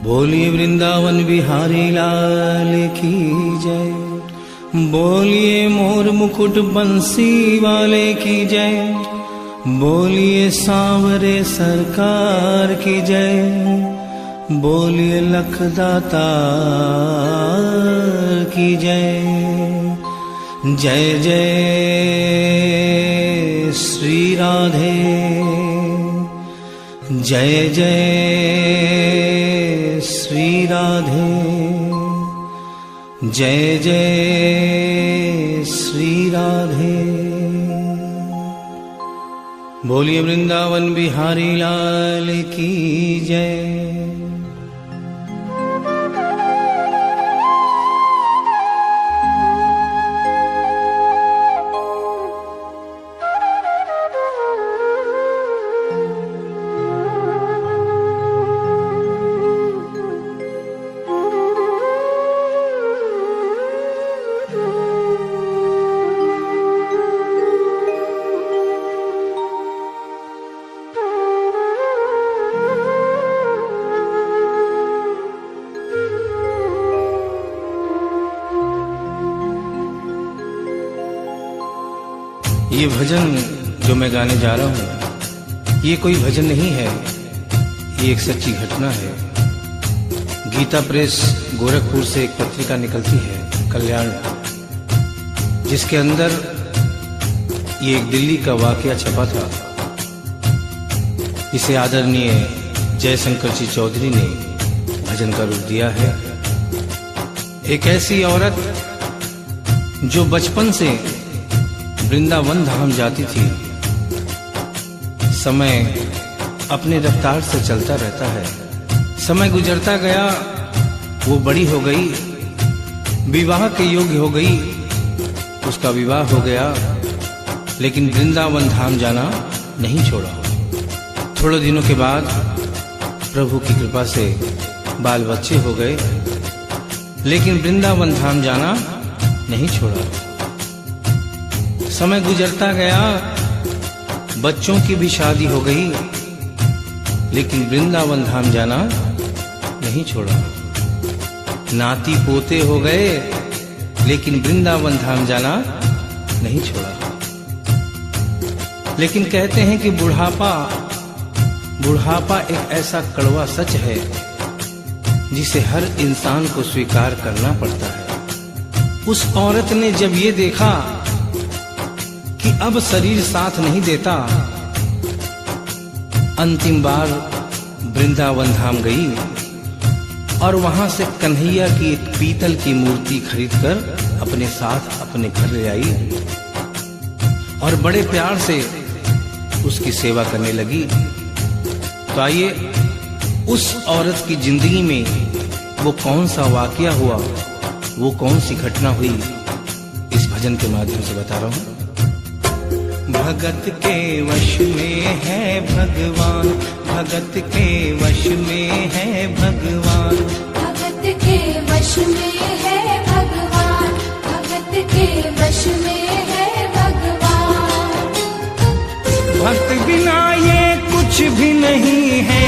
बोलिए वृंदावन बिहारी लाल की जय। बोलिए मोर मुकुट बंसी वाले की जय। बोलिए सांवरे सरकार की जय। बोलिए लखदातार की जय। जय जय श्री राधे, जय जय श्री राधे, जय जय श्री राधे। बोलिए वृंदावन बिहारी लाल की जय। ये भजन जो मैं गाने जा रहा हूँ, ये कोई भजन नहीं है, ये एक सच्ची घटना है। गीता प्रेस गोरखपुर से एक पत्रिका निकलती है, कल्याण, जिसके अंदर ये एक दिल्ली का वाकया छपा था। इसे आदरणीय जयशंकर जी चौधरी ने भजन का रूप दिया है। एक ऐसी औरत जो बचपन से वृंदावन धाम जाती थी, समय अपने रफ्तार से चलता रहता है। समय गुजरता गया, वो बड़ी हो गई, विवाह के योग्य हो गई, उसका विवाह हो गया, लेकिन वृंदावन धाम जाना नहीं छोड़ा। थोड़े दिनों के बाद प्रभु की कृपा से बाल बच्चे हो गए, लेकिन वृंदावन धाम जाना नहीं छोड़ा। समय गुजरता गया, बच्चों की भी शादी हो गई, लेकिन वृंदावन धाम जाना नहीं छोड़ा। नाती पोते हो गए, लेकिन वृंदावन धाम जाना नहीं छोड़ा। लेकिन कहते हैं कि बुढ़ापा एक ऐसा कड़वा सच है जिसे हर इंसान को स्वीकार करना पड़ता है। उस औरत ने जब ये देखा कि अब शरीर साथ नहीं देता, अंतिम बार वृंदावन धाम गई और वहां से कन्हैया की एक पीतल की मूर्ति खरीदकर अपने साथ अपने घर ले आई और बड़े प्यार से उसकी सेवा करने लगी। तो आइए उस औरत की जिंदगी में वो कौन सा वाकया हुआ, वो कौन सी घटना हुई, इस भजन के माध्यम से बता रहा हूं। भगत के वश में है भगवान, भगत के वश में है भगवान, भगत के वश में है भगवान, भगत के वश में है भगवान। भक्त बिना ये कुछ भी नहीं है,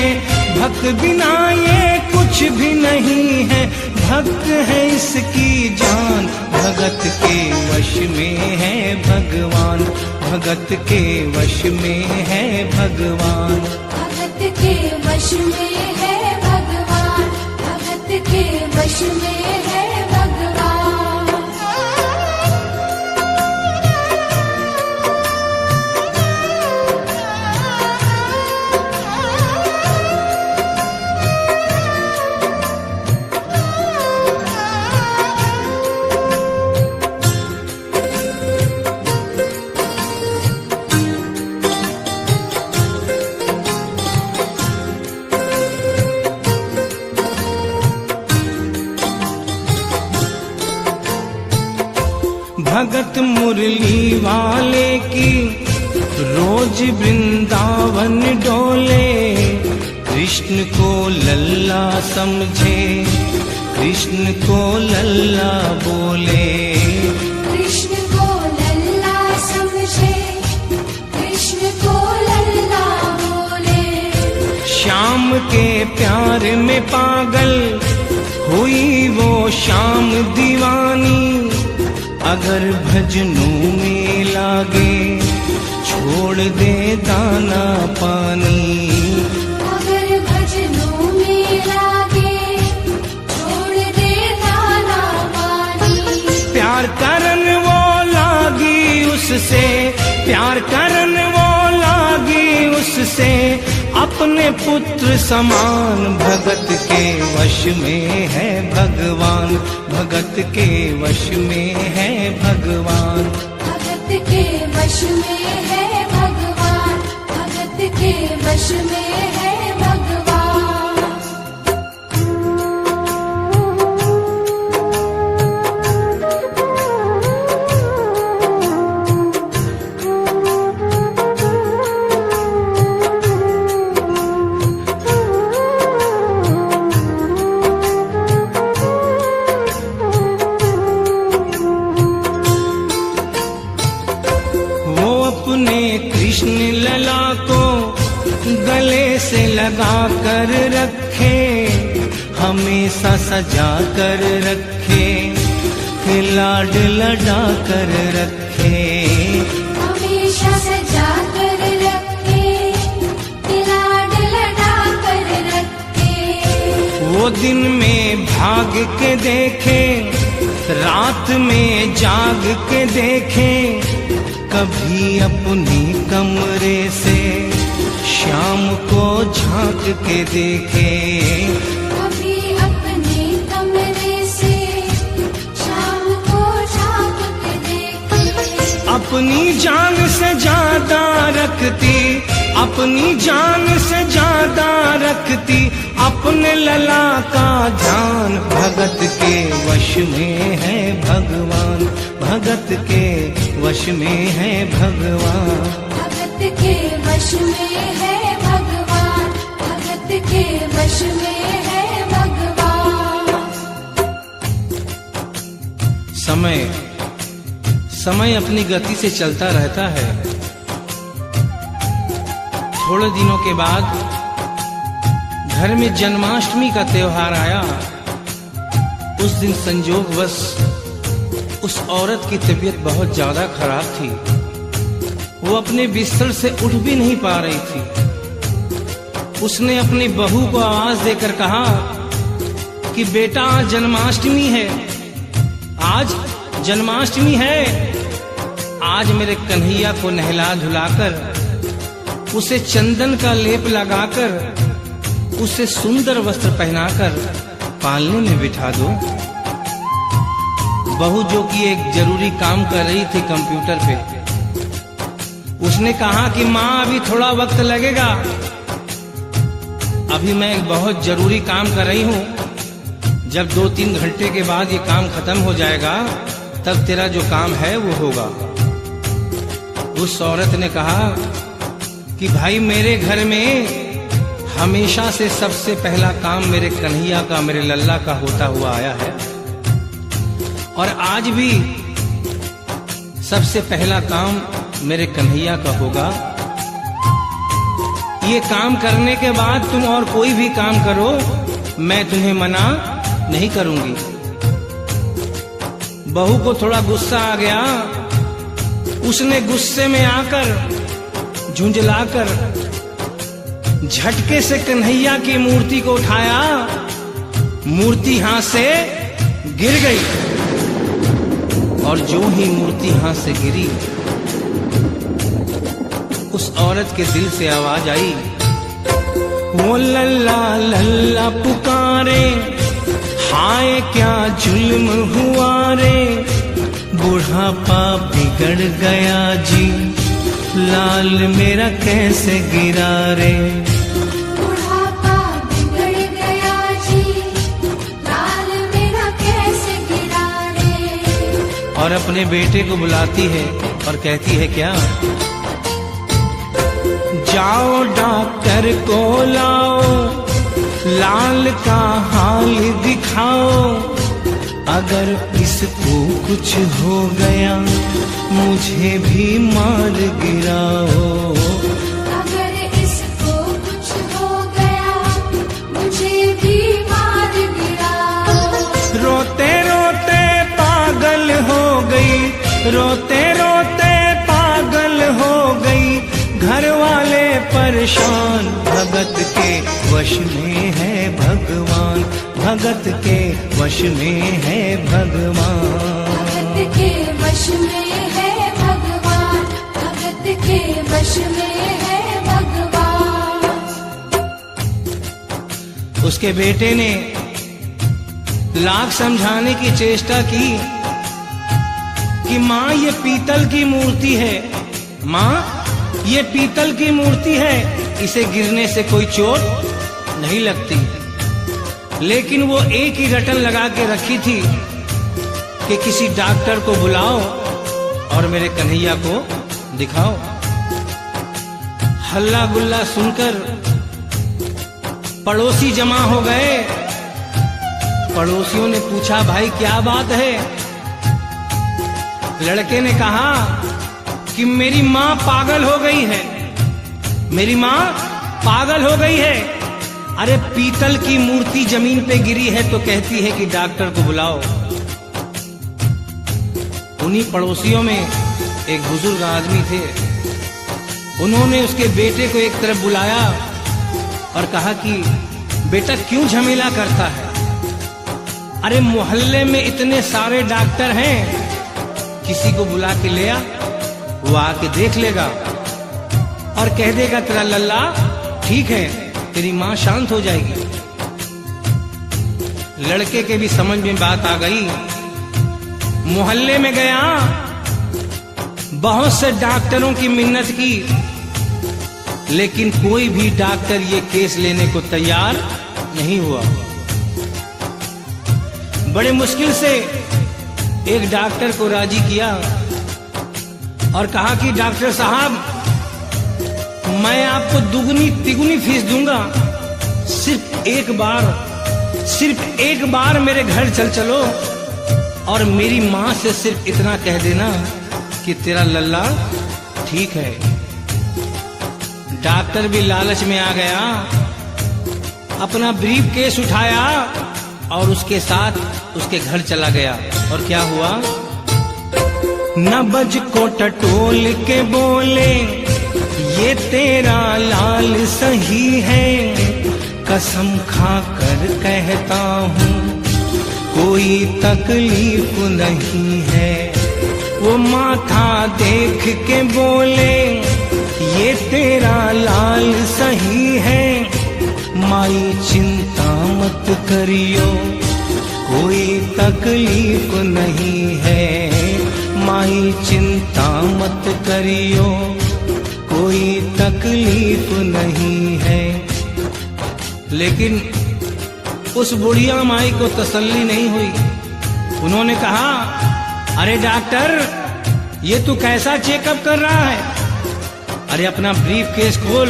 भक्त बिना ये कुछ भी नहीं है, भक्त है इसकी जान। भगत के वश में है भगवान, भगत के वश में है भगवान, भगत के वश में है भगवान, भगत के वश में है भगवान। भगत मुरली वाले की रोज वृंदावन डोले, कृष्ण को लल्ला समझे, कृष्ण को लल्ला बोले, कृष्ण को लल्ला समझे, कृष्ण को लल्ला बोले। श्याम के प्यार में पागल हुई वो शाम दीवानी। अगर भजनों में लागे छोड़ दे दाना पानी। अगर भजनों में लागे छोड़ दे दाना पानी। प्यार करन वो लागी उससे, प्यार करन वो लागी उससे, अपने पुत्र समान। भगत के वश में है भगवान, भगत के वश में है भगवान। भगत के वश में है भगवान, भगत के वश में है भगवान। कृष्ण लला को गले से लगा कर रखे, हमेशा सजा कर रखे, लाड लड़ा कर रखे। हमेशा सजा कर रखे, लाड लड़ा कर रखे। वो दिन में भाग के देखे, रात में जाग के देखे, कभी अपनी कमरे से शाम को झांक के देखे। कभी अपने कमरे से शाम को झांक के देखे। अपनी जान से ज्यादा रखती, अपनी जान से ज्यादा रखती, अपने लला का ध्यान। भगत के वश में है भगवान, भगत के वश में है भगवान। भगत के वश में है भगवान, भगत के वश में है भगवान। समय समय अपनी गति से चलता रहता है। थोड़े दिनों के बाद घर में जन्माष्टमी का त्योहार आया। उस दिन संयोगवश उस औरत की तबीयत बहुत ज्यादा खराब थी। वो अपने बिस्तर से उठ भी नहीं पा रही थी। उसने अपनी बहू को आवाज देकर कहा कि बेटा आज जन्माष्टमी है, आज जन्माष्टमी है। आज मेरे कन्हैया को नहला धुलाकर, उसे चंदन का लेप लगाकर, उसे सुंदर वस्त्र पहनाकर पालने में बिठा दो। बहू जो कि एक जरूरी काम कर रही थी कंप्यूटर पे, उसने कहा कि माँ अभी थोड़ा वक्त लगेगा, अभी मैं एक बहुत जरूरी काम कर रही हूँ। जब 2-3 घंटे के बाद ये काम खत्म हो जाएगा तब तेरा जो काम है वो होगा। उस औरत ने कहा कि भाई मेरे घर में हमेशा से सबसे पहला काम मेरे कन्हैया का, मेरे लल्ला का होता हुआ आया है, और आज भी सबसे पहला काम मेरे कन्हैया का होगा। ये काम करने के बाद तुम और कोई भी काम करो, मैं तुम्हें मना नहीं करूंगी। बहू को थोड़ा गुस्सा आ गया। उसने गुस्से में आकर, झुंझलाकर झटके से कन्हैया की मूर्ति को उठाया। मूर्ति हाथ से गिर गई, और जो ही मूर्ति हाथ से गिरी, उस औरत के दिल से आवाज आई, वो लल्ला लल्ला पुकारे, हाय क्या जुल्म हुआ रे, बुढ़ापा बिगड़ गया जी, लाल मेरा कैसे गिरा रे। बुढ़ापा बिगड़ गया जी, लाल मेरा कैसे गिरा रे। और अपने बेटे को बुलाती है और कहती है क्या, जाओ डॉक्टर को लाओ, लाल का हाल दिखाओ, अगर इसको कुछ हो गया मुझे भी मार गिराओ। अगर इसको कुछ हो गया रोते रोते पागल हो गई, घर वाले परेशान। भगत के वश में है भगवान, भगत के वश में है भगवान। भगत के वश में है भगवान, भगत के वश में है भगवान। उसके बेटे ने लाख समझाने की चेष्टा की कि माँ ये पीतल की मूर्ति है, माँ ये पीतल की मूर्ति है, इसे गिरने से कोई चोट नहीं लगती। लेकिन वो एक ही रटन लगा के रखी थी कि किसी डॉक्टर को बुलाओ और मेरे कन्हैया को दिखाओ। हल्ला गुल्ला सुनकर पड़ोसी जमा हो गए। पड़ोसियों ने पूछा, भाई क्या बात है? लड़के ने कहा कि मेरी माँ पागल हो गई है, मेरी माँ पागल हो गई है। अरे पीतल की मूर्ति जमीन पे गिरी है तो कहती है कि डॉक्टर को बुलाओ। उन्हीं पड़ोसियों में एक बुजुर्ग आदमी थे। उन्होंने उसके बेटे को एक तरफ बुलाया और कहा कि बेटा क्यों झमेला करता है? अरे मोहल्ले में इतने सारे डॉक्टर हैं, किसी को बुला के ले आ, वो आके देख लेगा और कह देगा तेरा लल्ला ठीक है, तेरी माँ शांत हो जाएगी। लड़के के भी समझ में बात आ गई। मोहल्ले में गया, बहुत से डॉक्टरों की मिन्नत की, लेकिन कोई भी डॉक्टर ये केस लेने को तैयार नहीं हुआ। बड़े मुश्किल से एक डॉक्टर को राजी किया और कहा कि डॉक्टर साहब मैं आपको दुगनी तिगुनी फीस दूंगा, सिर्फ एक बार मेरे घर चलो और मेरी माँ से सिर्फ इतना कह देना कि तेरा लल्ला ठीक है। डॉक्टर भी लालच में आ गया, अपना ब्रीफ केस उठाया और उसके साथ उसके घर चला गया। और क्या हुआ? नबज को टटोल के बोले, ये तेरा लाल सही है, कसम खा कर कहता हूँ कोई तकलीफ नहीं है। वो माथा देख के बोले, ये तेरा लाल सही है, माई चिंता मत करियो कोई तकलीफ नहीं है, माई चिंता मत करियो कोई तकलीफ नहीं है। लेकिन उस बुढ़िया माई को तसल्ली नहीं हुई। उन्होंने कहा, अरे डॉक्टर ये तू कैसा चेकअप कर रहा है? अरे अपना ब्रीफ केस खोल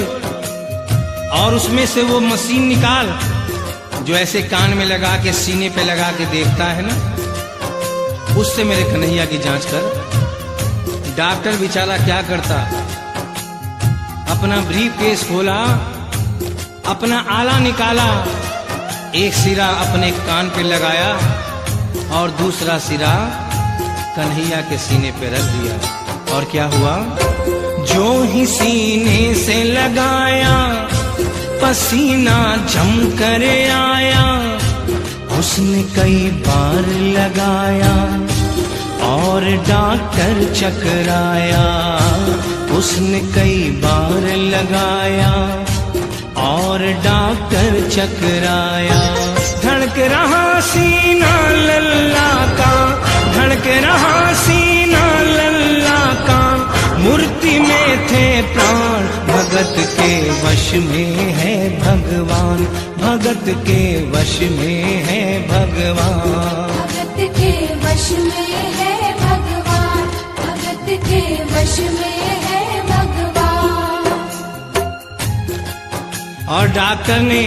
और उसमें से वो मशीन निकाल जो ऐसे कान में लगा के सीने पे लगा के देखता है ना, उससे मेरे कन्हैया की जांच कर। डॉक्टर बेचारा क्या करता, अपना ब्रीफ केस खोला, अपना आला निकाला, एक सिरा अपने कान पे लगाया और दूसरा सिरा कन्हैया के सीने पे रख दिया। और क्या हुआ? जो ही सीने से लगाया पसीना जम कर आया, उसने कई बार लगाया और डॉक्टर चकराया, उसने कई बार लगाया और डॉक्टर चकराया। धड़क रहा सीना लल्ला का, धड़क रहा सीना लल्ला का, मूर्ति में थे प्राण, भगत के वश में है भगवान, भगत के वश में है भगवान। भगत के वश में है भगवान, भगत के वश में है भगवान। और डॉक्टर ने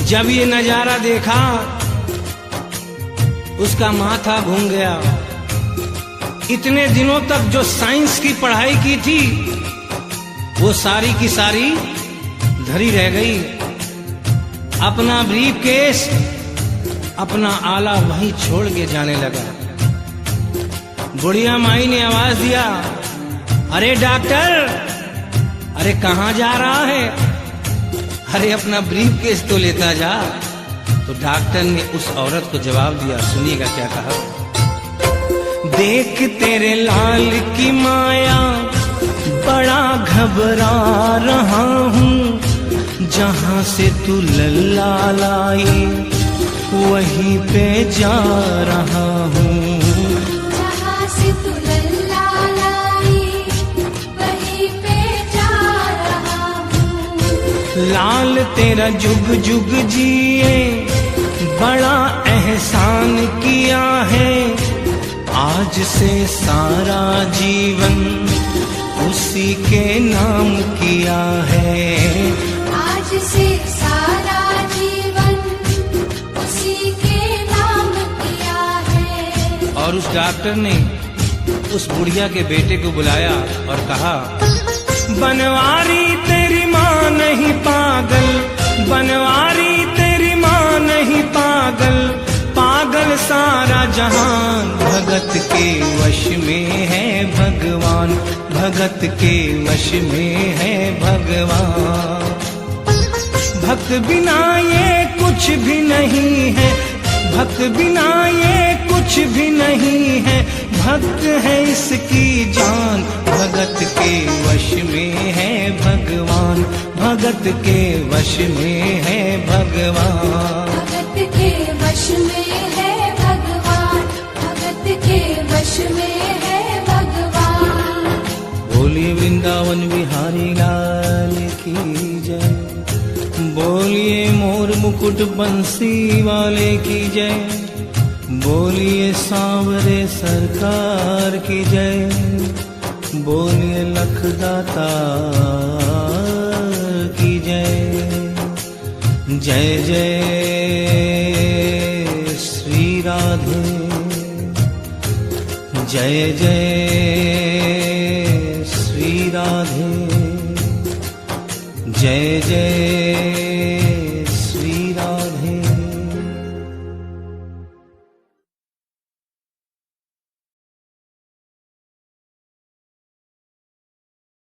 जब ये नजारा देखा, उसका माथा घूम गया। इतने दिनों तक जो साइंस की पढ़ाई की थी वो सारी की सारी धरी रह गई। अपना ब्रीफ केस, अपना आला वहीं छोड़ के जाने लगा। बुढ़िया माई ने आवाज दिया, अरे डॉक्टर, अरे कहाँ जा रहा है? अरे अपना ब्रीफ केस तो लेता जा। तो डॉक्टर ने उस औरत को जवाब दिया, सुनिएगा क्या कहा। देख तेरे लाल की माया बड़ा घबरा रहा हूँ, जहाँ से तू लल्ला लाई वहीं पे जा रहा हूँ। जहाँ से तू लल्ला लाई वहीं पे जा रहा हूँ। लाल तेरा जुग जुग जिए बड़ा एहसान किया है, आज से सारा जीवन उसी के नाम किया है। आज से सारा जीवन उसी के नाम किया है। और उस डॉक्टर ने उस बुढ़िया के बेटे को बुलाया और कहा, बनवारी तेरी माँ नहीं पागल, बनवारी तेरी माँ नहीं पागल, पागल सारा जहान, भगत के वश में है भगवान, भगत के वश में है भगवान। भक्त बिना ये कुछ भी नहीं है, भक्त बिना ये कुछ भी नहीं है, भक्त है इसकी जान, भगत के वश में है भगवान, भगत के वश में है भगवान। भगत के वश में है भगवान, भगत के वश में है भगवान। बोलिए वृंदावन बिहारी लाल की जय, बोलिए मोर मुकुट बंसी वाले की जय, बोलिए सांवरे सरकार की जय, बोलिए लखदाता की जय। जय जय श्री राधे, जय जय श्री राधे, जय जय